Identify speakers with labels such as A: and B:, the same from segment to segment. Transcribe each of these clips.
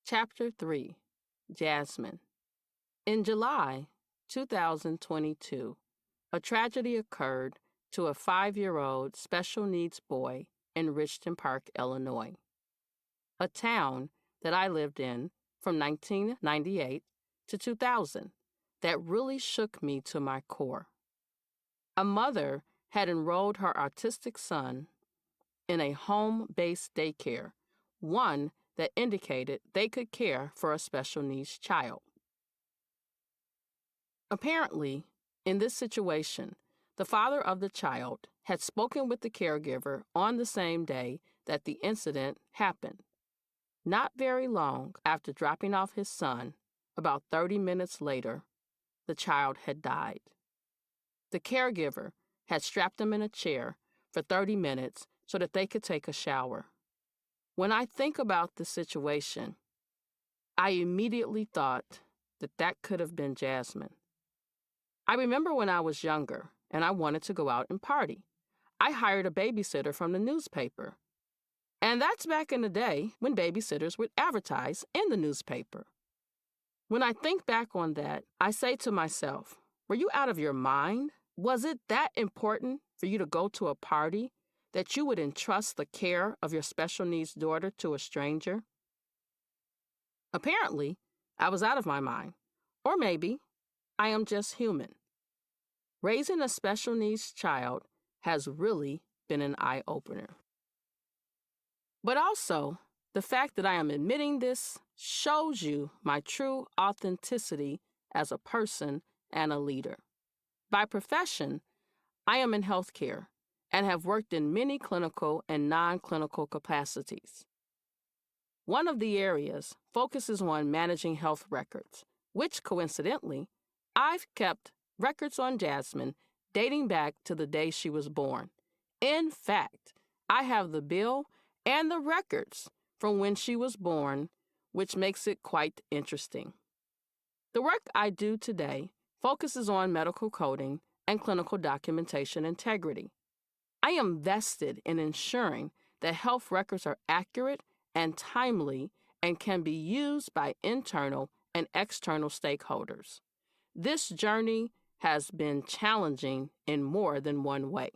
A: Chapter 3, Jasmine. In July 2022, a tragedy occurred to a 5-year-old special needs boy in Richton Park, Illinois, a town that I lived in from 1998 to 2000 that really shook me to my core. A mother had enrolled her autistic son in a home-based daycare, one that indicated they could care for a special needs child. Apparently, in this situation, the father of the child had spoken with the caregiver on the same day that the incident happened. Not very long after dropping off his son, about 30 minutes later, the child had died. The caregiver had strapped him in a chair for 30 minutes so that they could take a shower. When I think about the situation, I immediately thought that could have been Jasmine. I remember when I was younger and I wanted to go out and party. I hired a babysitter from the newspaper. And that's back in the day when babysitters would advertise in the newspaper. When I think back on that, I say to myself, were you out of your mind? Was it that important for you to go to a party that you would entrust the care of your special needs daughter to a stranger? Apparently, I was out of my mind. Or maybe I am just human. Raising a special needs child has really been an eye-opener. But also, the fact that I am admitting this shows you my true authenticity as a person and a leader. By profession, I am in healthcare and have worked in many clinical and non-clinical capacities. One of the areas focuses on managing health records, which coincidentally, I've kept records on Jasmine dating back to the day she was born. In fact, I have the bill and the records from when she was born, which makes it quite interesting. The work I do today focuses on medical coding and clinical documentation integrity. I am vested in ensuring that health records are accurate and timely and can be used by internal and external stakeholders. This journey has been challenging in more than one way.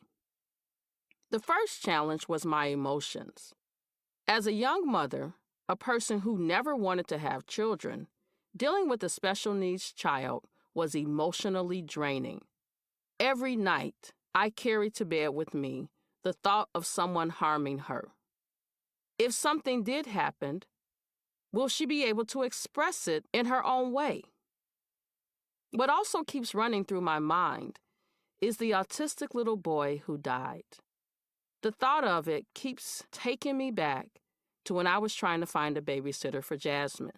A: The first challenge was my emotions. As a young mother, a person who never wanted to have children, dealing with a special needs child was emotionally draining. Every night, I carried to bed with me the thought of someone harming her. If something did happen, will she be able to express it in her own way? What also keeps running through my mind is the autistic little boy who died. The thought of it keeps taking me back to when I was trying to find a babysitter for Jasmine.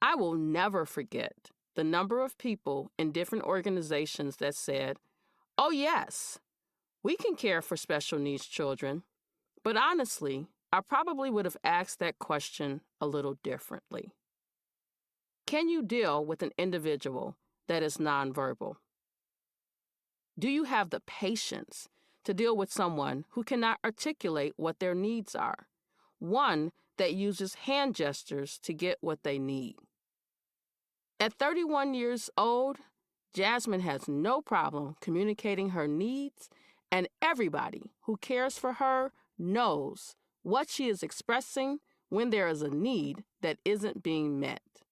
A: I will never forget the number of people in different organizations that said, "Oh yes, we can care for special needs children," but honestly, I probably would have asked that question a little differently. Can you deal with an individual that is nonverbal? Do you have the patience to deal with someone who cannot articulate what their needs are? One that uses hand gestures to get what they need. At 31 years old, Jasmine has no problem communicating her needs, and everybody who cares for her knows what she is expressing when there is a need that isn't being met.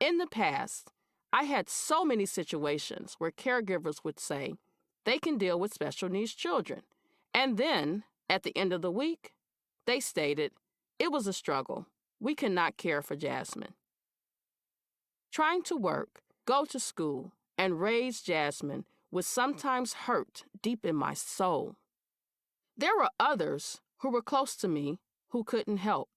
A: In the past, I had so many situations where caregivers would say they can deal with special needs children, and then, at the end of the week, they stated, "It was a struggle. We cannot care for Jasmine." Trying to work, go to school, and raise Jasmine would sometimes hurt deep in my soul. There were others who were close to me who couldn't help.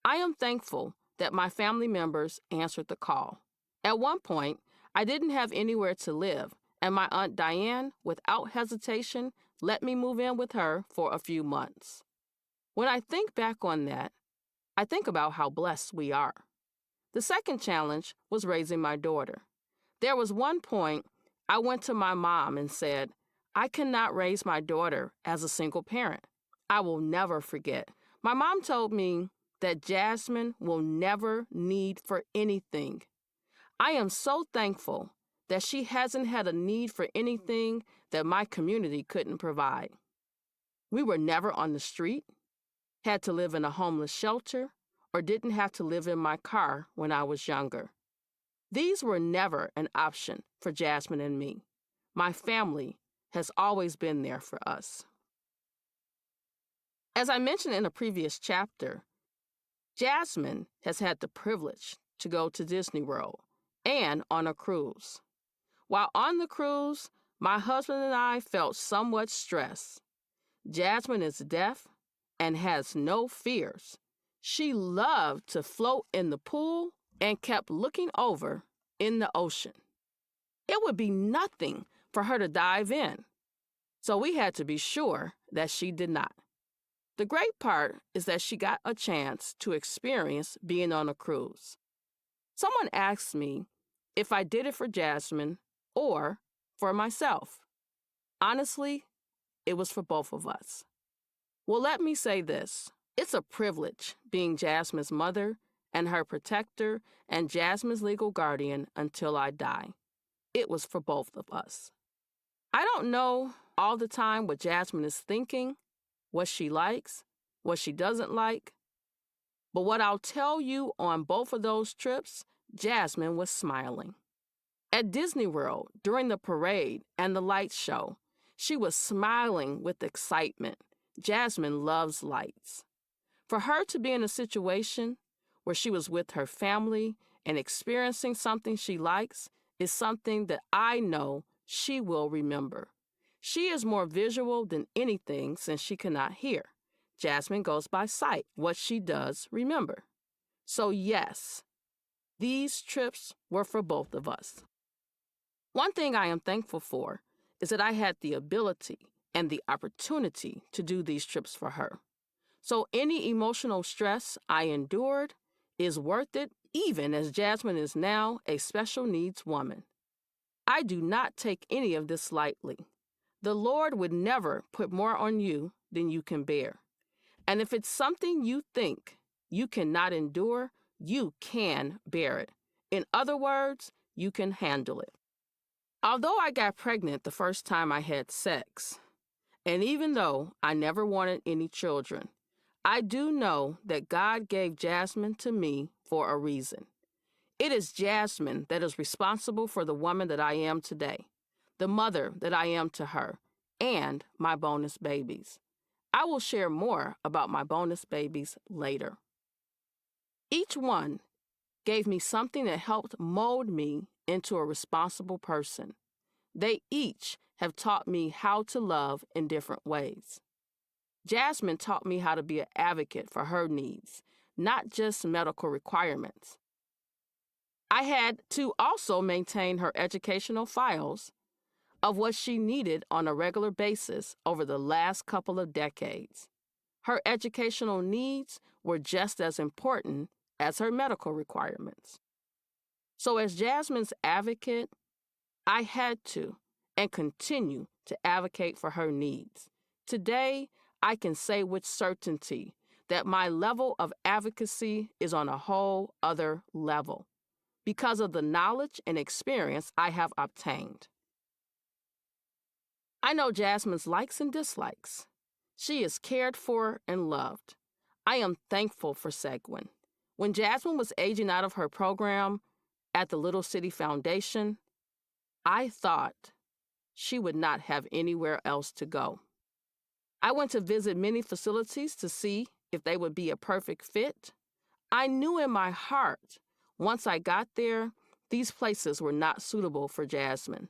A: I am thankful that my family members answered the call. At one point, I didn't have anywhere to live, and my Aunt Diane, without hesitation, let me move in with her for a few months. When I think back on that, I think about how blessed we are. The second challenge was raising my daughter. There was one point I went to my mom and said, "I cannot raise my daughter as a single parent." I will never forget. My mom told me, that Jasmine will never need for anything. I am so thankful that she hasn't had a need for anything that my community couldn't provide. We were never on the street, had to live in a homeless shelter, or didn't have to live in my car when I was younger. These were never an option for Jasmine and me. My family has always been there for us. As I mentioned in a previous chapter, Jasmine has had the privilege to go to Disney World and on a cruise. While on the cruise, my husband and I felt somewhat stressed. Jasmine is deaf and has no fears. She loved to float in the pool and kept looking over in the ocean. It would be nothing for her to dive in, so we had to be sure that she did not. The great part is that she got a chance to experience being on a cruise. Someone asked me if I did it for Jasmine or for myself. Honestly, it was for both of us. Well, let me say this. It's a privilege being Jasmine's mother and her protector and Jasmine's legal guardian until I die. It was for both of us. I don't know all the time what Jasmine is thinking, what she likes, what she doesn't like. But what I'll tell you on both of those trips, Jasmine was smiling. At Disney World, during the parade and the light show, she was smiling with excitement. Jasmine loves lights. For her to be in a situation where she was with her family and experiencing something she likes is something that I know she will remember. She is more visual than anything since she cannot hear. Jasmine goes by sight, what she does remember. So yes, these trips were for both of us. One thing I am thankful for is that I had the ability and the opportunity to do these trips for her. So any emotional stress I endured is worth it, even as Jasmine is now a special needs woman. I do not take any of this lightly. The Lord would never put more on you than you can bear. And if it's something you think you cannot endure, you can bear it. In other words, you can handle it. Although I got pregnant the first time I had sex, and even though I never wanted any children, I do know that God gave Jasmine to me for a reason. It is Jasmine that is responsible for the woman that I am today, the mother that I am to her, and my bonus babies. I will share more about my bonus babies later. Each one gave me something that helped mold me into a responsible person. They each have taught me how to love in different ways. Jasmine taught me how to be an advocate for her needs, not just medical requirements. I had to also maintain her educational files of what she needed on a regular basis over the last couple of decades. Her educational needs were just as important as her medical requirements. So as Jasmine's advocate, I had to and continue to advocate for her needs. Today, I can say with certainty that my level of advocacy is on a whole other level because of the knowledge and experience I have obtained. I know Jasmine's likes and dislikes. She is cared for and loved. I am thankful for Seguin. When Jasmine was aging out of her program at the Little City Foundation, I thought she would not have anywhere else to go. I went to visit many facilities to see if they would be a perfect fit. I knew in my heart, once I got there, these places were not suitable for Jasmine.